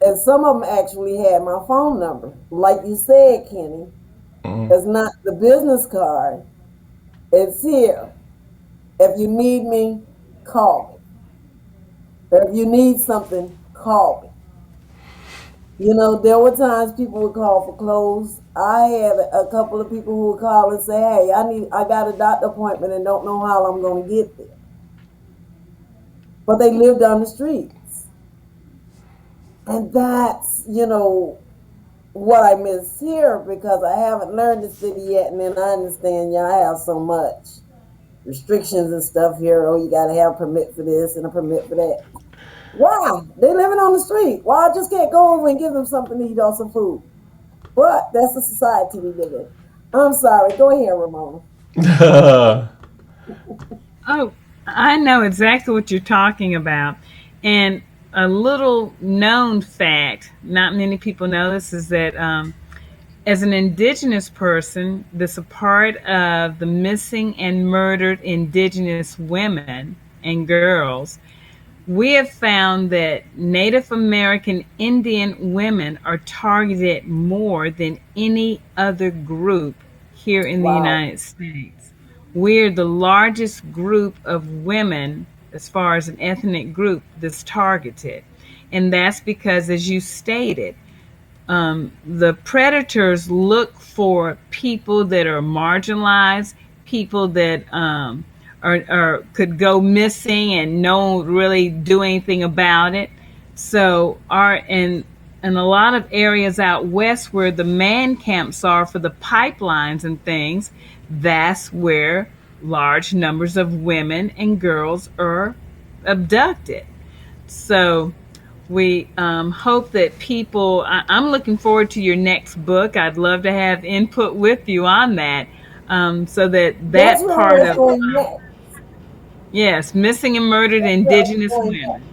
and some of them actually had my phone number. Like you said, Kenny, it's not the business card, it's here. If you need me, call me. If you need something, call me. There were times people would call for clothes. I had a couple of people who would call and say, "Hey, I got a doctor appointment and don't know how I'm going to get there." But they lived on the streets. And that's, what I miss here because I haven't learned the city yet. And then I understand y'all have so much restrictions and stuff here. Oh, you got to have a permit for this and a permit for that. Why? They living on the street. Why I just can't go over and give them something to eat or some food? But that's the society we live in. I'm sorry. Go ahead, Ramona. Oh, I know exactly what you're talking about. And a little known fact, not many people know this, is that as an Indigenous person that's a part of the missing and murdered Indigenous women and girls, we have found that Native American Indian women are targeted more than any other group here in the Wow. United States. We're the largest group of women, as far as an ethnic group, that's targeted. And that's because, as you stated, the predators look for people that are marginalized, people that are could go missing and no one really do anything about it. So our in a lot of areas out west where the man camps are for the pipelines and things, that's where large numbers of women and girls are abducted. So we hope that people, I'm looking forward to your next book. I'd love to have input with you on that, so that That's that where I part was of, going next. yes, missing and murdered That's where I was Indigenous going next. women.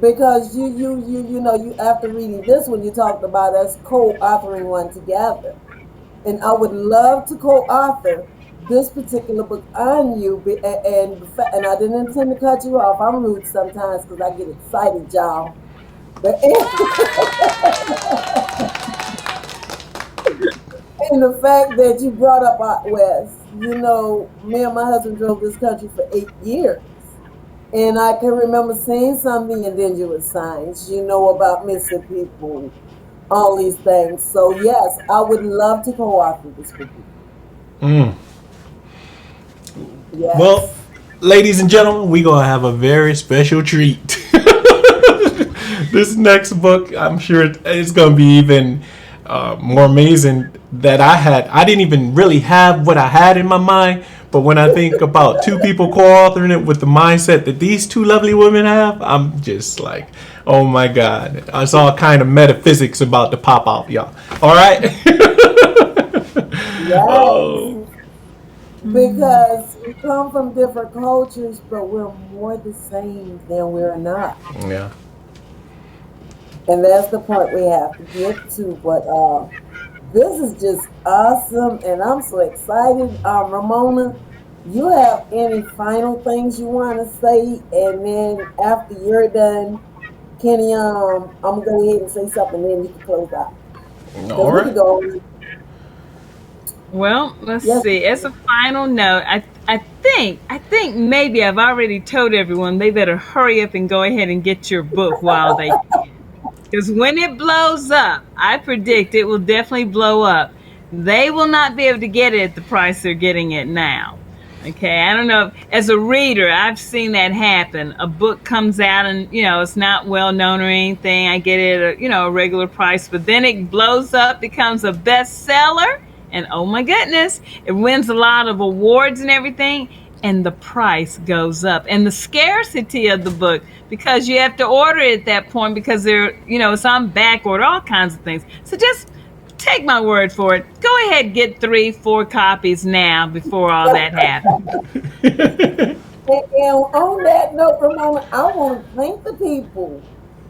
Because you after reading this one, you talked about us co-authoring one together. And I would love to co-author this particular book on you. And I didn't intend to cut you off. I'm rude sometimes because I get excited, y'all. But and the fact that you brought up out west, me and my husband drove this country for 8 years. And I can remember seeing some of the indigenous signs, about missing people, all these things. So yes, I would love to co-author this with you. Mm. Well, Yes. ladies and gentlemen, we gonna have a very special treat. This next book, I'm sure it's gonna be even more amazing. That I didn't even really have what I had in my mind. But when I think about two people co-authoring it with the mindset that these two lovely women have, I'm just like, oh my God, it's all kind of metaphysics about to pop out, y'all. All right. Yes. Oh, Because we come from different cultures, but we're more the same than we're not. yeah. And that's the point we have to get to. But this is just awesome, and I'm so excited. Ramona, you have any final things you want to say? And then after you're done, Kenny, I'm gonna go ahead and say something, then you can close out because All we right. could go on. Well, let's Yes, see. As a final note, I think maybe I've already told everyone they better hurry up and go ahead and get your book while they can. Because when it blows up, I predict it will definitely blow up. They will not be able to get it at the price they're getting it now. Okay, I don't know. As a reader, I've seen that happen. A book comes out and, it's not well known or anything. I get it at, a regular price, but then it blows up, becomes a bestseller, and oh my goodness, it wins a lot of awards and everything, and the price goes up. And the scarcity of the book, because you have to order it at that point because it's on back order, all kinds of things. So just take my word for it. Go ahead, get 3, 4 copies now before all that happens. and on that note, Ramona, I want to thank the people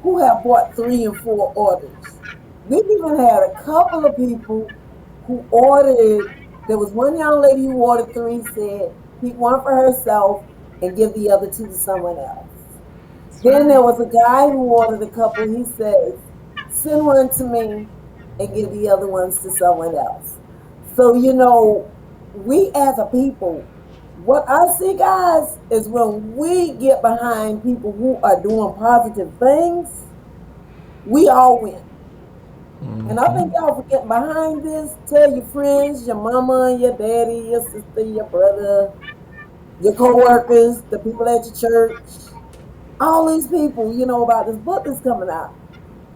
who have bought 3 and 4 orders. We've even had a couple of people who ordered. There was one young lady who ordered 3, said keep one for herself and give the other 2 to someone else. That's Then there right. was a guy who ordered a couple. He says, send one to me and give the other ones to someone else. So, we as a people, what I see, guys, is when we get behind people who are doing positive things, we all win. And I think y'all for getting behind this. Tell your friends, your mama, your daddy, your sister, your brother, your co-workers, the people at your church, all these people, about this book that's coming out.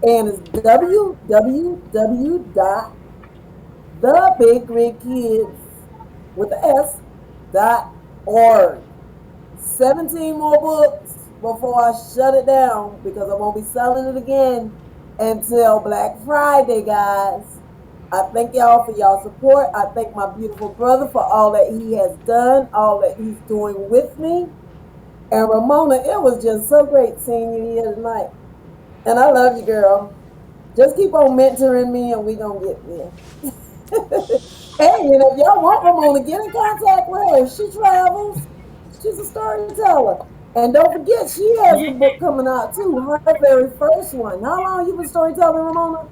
And it's www.thebigredkids with the S.org. 17 more books before I shut it down because I won't be selling it again until Black Friday, guys. I thank y'all for y'all support. I thank my beautiful brother for all that he has done, all that he's doing with me. And Ramona, it was just so great seeing you here tonight. And I love you, girl. Just keep on mentoring me and we gonna get there. Hey, if y'all want Ramona, get in contact with her. She travels. She's a storyteller. And don't forget, she has a Yeah. book coming out too, her very first one. How long you been storytelling, Ramona?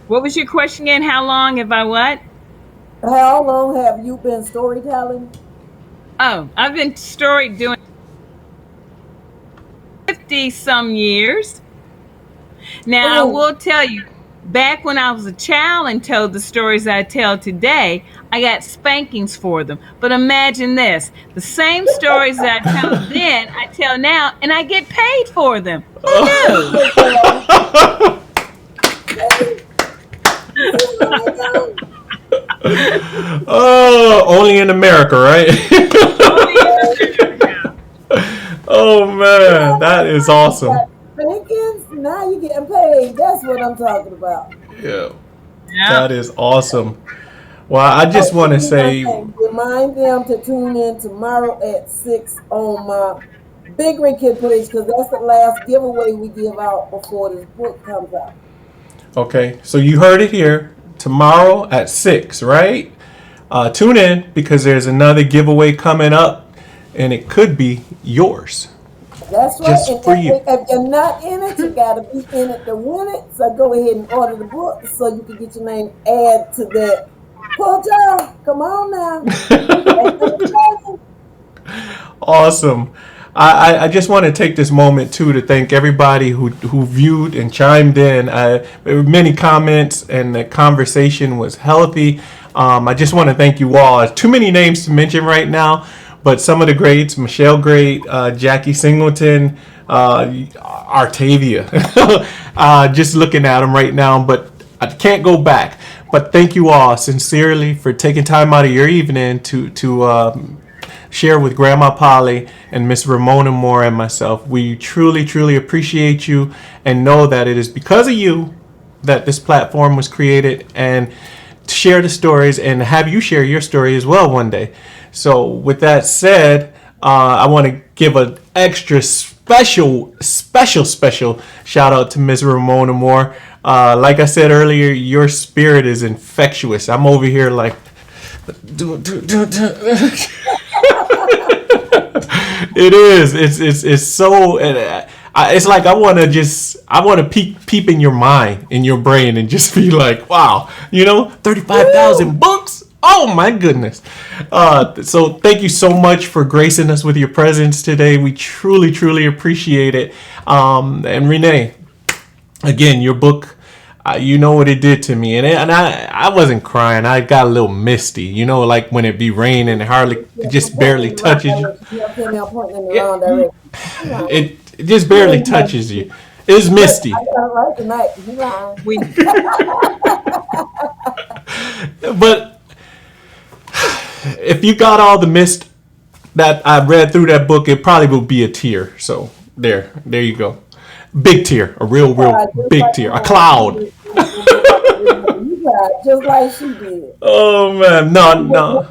What was your question again? How long have I what? How long have you been storytelling? Oh, I've been story doing 50 some years. Now, I Oh, will tell you, back when I was a child and told the stories I tell today, I got spankings for them. But imagine this, the same stories that I tell then, I tell now, and I get paid for them. Who knew? Oh, only in America, right? Only in America. Oh man, that is awesome. Jenkins, now you're getting paid. That's what I'm talking about. Yeah, Yeah. that is awesome. Well, I just Oh, want to do one say, thing. Remind them to tune in tomorrow at 6 on my Big Rig Kid page because that's the last giveaway we give out before this book comes out. okay, so you heard it here tomorrow at 6, right? Tune in because there's another giveaway coming up, and it could be yours, That's right. And just for you. if you're not in it, you got to be in it to win it. So go ahead and order the book so you can get your name added to that. Pull jar, come on now. Awesome. I just want to take this moment too to thank everybody who viewed and chimed in. There were many comments and the conversation was healthy. I just want to thank you all. Too many names to mention right now, but some of the greats: Michelle Great, Jackie Singleton, Artavia. Just looking at them right now, but I can't go back. But thank you all sincerely for taking time out of your evening to share with Grandma Polly and Miss Ramona Moore and myself. We truly, truly appreciate you and know that it is because of you that this platform was created, and to share the stories and have you share your story as well one day. So with that said, I want to give an extra special shout out to Miss Ramona Moore. Like I said earlier, your spirit is infectious. I'm over here like it is. It's so. It's like I want to peep in your mind, in your brain, and just be like, wow, 35,000 books. Oh my goodness. So thank you so much for gracing us with your presence today. We truly, truly appreciate it. And Renee, again, your book. You know what it did to me, and I wasn't crying. I got a little misty, like when it be raining and it just barely touches you. Yeah, it just barely touches you. It's misty, We but if you got all the mist that I read through that book, it probably will be a tear. So there you go. Big tear, a real big tear, a cloud. You cried just like she did. Oh man, no.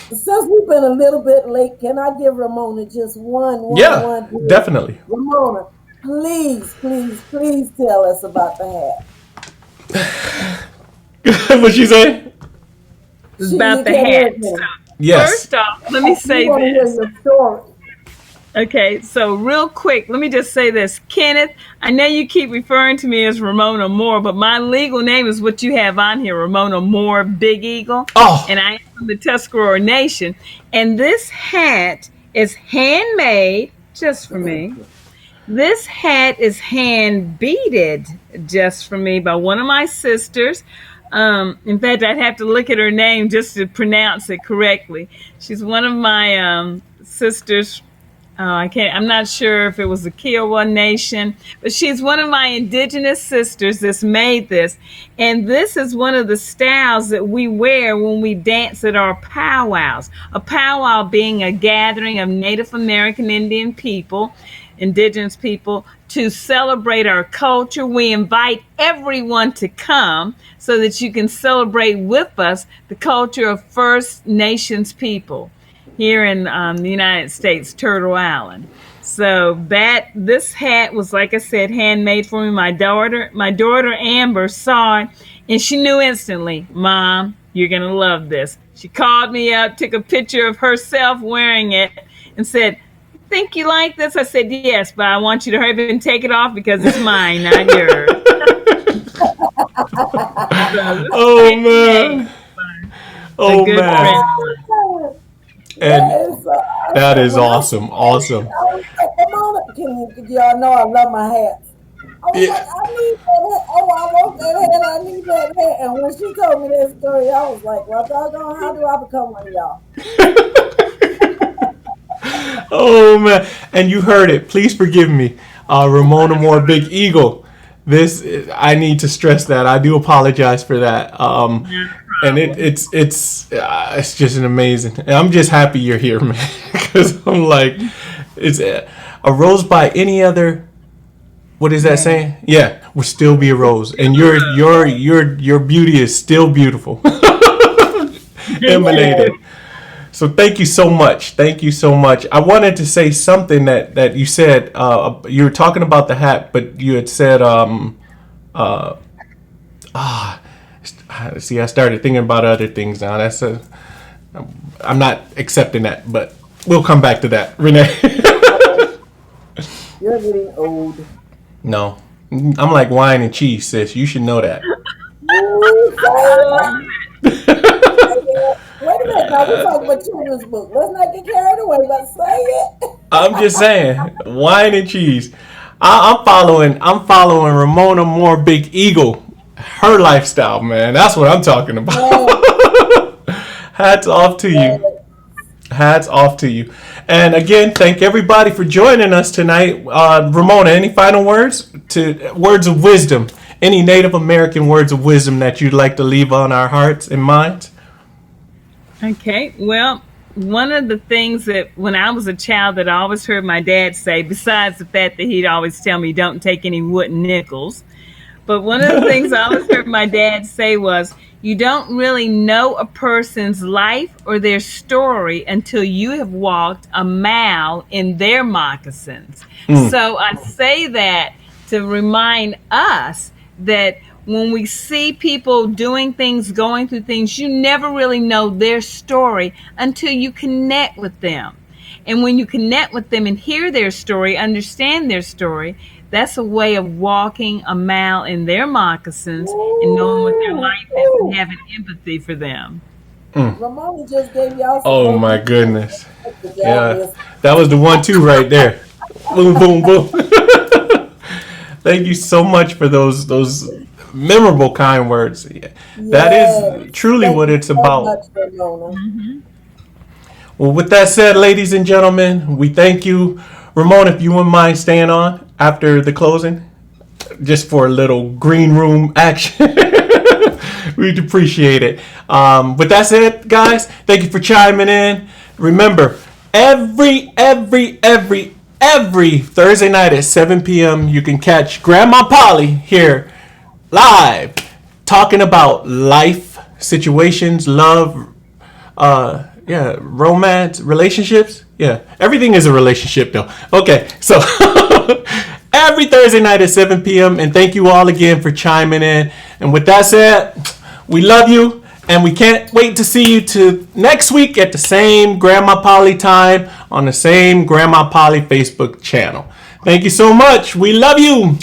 Since we've been a little bit late, can I give Ramona just Yeah, one? definitely. Ramona, please tell us about the hat. What she say? about the hat. So, Yes. first off, let me say want to hear this. your story. Okay, so real quick, let me just say this. Kenneth, I know you keep referring to me as Ramona Moore, but my legal name is what you have on here, Ramona Moore Big Eagle. Oh. And I am from the Tuscarora Nation. And this hat is handmade just for me. This hat is hand beaded just for me by one of my sisters. In fact, I'd have to look at her name just to pronounce it correctly. She's one of my sisters. I'm not sure if it was the Kiowa Nation, but she's one of my indigenous sisters that's made this. And this is one of the styles that we wear when we dance at our powwows. A powwow being a gathering of Native American Indian people, indigenous people, to celebrate our culture. We invite everyone to come so that you can celebrate with us the culture of First Nations people here in the United States, Turtle Island. So this hat was, like I said, handmade for me. My daughter Amber saw it, and she knew instantly, Mom, you're gonna love this. She called me up, took a picture of herself wearing it, and said, "Think you like this?" I said, "Yes, but I want you to hurry up and take it off because it's mine, not yours." Oh man. Oh good man. friend. And that is awesome. Awesome. Ramona, y'all know I love my hats. I was Yeah. like, I need that hat. Oh, I want that hat. I need that hat. And when she told me that story, I was like, well, doggone, how do I become one of y'all? Oh man, and you heard it. Please forgive me, Ramona Moore Big Eagle. I need to stress that. I do apologize for that. And it's just an amazing. And I'm just happy you're here, man. Because I'm like, it's a rose by any other. What is that saying? Yeah, will still be a rose, and your beauty is still beautiful, emanated. So thank you so much. Thank you so much. I wanted to say something that you said. You were talking about the hat, but you had said, see, I started thinking about other things now. I'm not accepting that, but we'll come back to that, Renee. You're getting old. No, I'm like wine and cheese, sis. You should know that. Wait a minute, now we're talking about children's book. Let's not get carried away, but say it. I'm just saying, wine and cheese. I'm following Ramona Moore Big Eagle. Her lifestyle, man. That's what I'm talking about. Hats off to you. Hats off to you. And again, thank everybody for joining us tonight. Ramona, any final words words of wisdom? Any Native American words of wisdom that you'd like to leave on our hearts and minds? Okay, well, one of the things that when I was a child that I always heard my dad say, besides the fact that he'd always tell me don't take any wooden nickels, but one of the things I always heard my dad say was, you don't really know a person's life or their story until you have walked a mile in their moccasins. So I say that to remind us that when we see people doing things, going through things, you never really know their story until you connect with them. And when you connect with them and hear their story, understand their story, that's a way of walking a mile in their moccasins and knowing what their life is and having empathy for them. Ramona just gave y'all some. Oh my goodness. Yeah, that was the 1-2 right there. Boom, boom, boom. Thank you so much for those memorable kind words. That is truly what it's about. Well, with that said, ladies and gentlemen, we thank you. Ramona, if you wouldn't mind staying on after the closing, just for a little green room action. We'd appreciate it. With that said, guys, thank you for chiming in. Remember, every Thursday night at 7 p.m. you can catch Grandma Polly here live talking about life situations, love, romance, relationships. Yeah, everything is a relationship though. Okay, so every Thursday night at 7 p.m. And thank you all again for chiming in. And with that said, we love you. And we can't wait to see you to next week at the same Grandma Polly time on the same Grandma Polly Facebook channel. Thank you so much. We love you.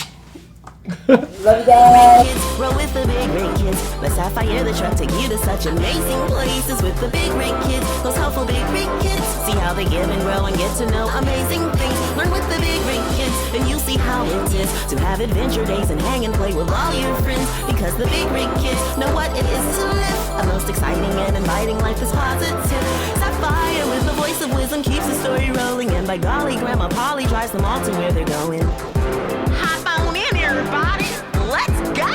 Love you guys. Kids, roll with the big rig kids. Let's Sapphire the truck take you to such amazing places with the big rig kids. Those helpful big rig kids. See how they give and grow and get to know amazing things. Learn with the big rig kids, and you'll see how it is to have adventure days and hang and play with all your friends. Because the big rig kids know what it is to live a most exciting and inviting life is positive. Sapphire with the voice of wisdom keeps the story rolling, and by golly, Grandma Polly drives them all to where they're going. Hop on in, everybody. Let's go!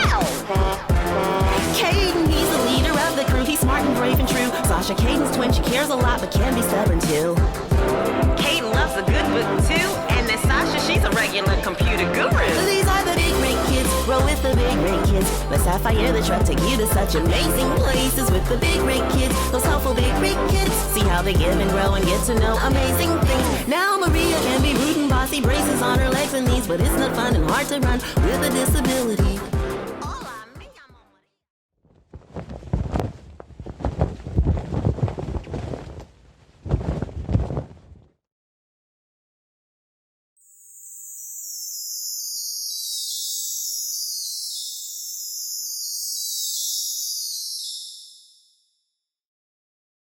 Caden, he's the leader of the crew. He's smart and brave and true. Sasha, Caden's twin. She cares a lot but can be stubborn too. Caden loves a good book too. And then Sasha, she's a regular computer guru. These are the big rig kids. Roll with the big rig kids. Let Sapphire the truck take you to such amazing places with the big rig kids. Those helpful big rig kids. See how they give and grow and get to know amazing things. Now Maria can be rude and bossy, braces on her legs and knees, but it's not fun and hard to run with a disability.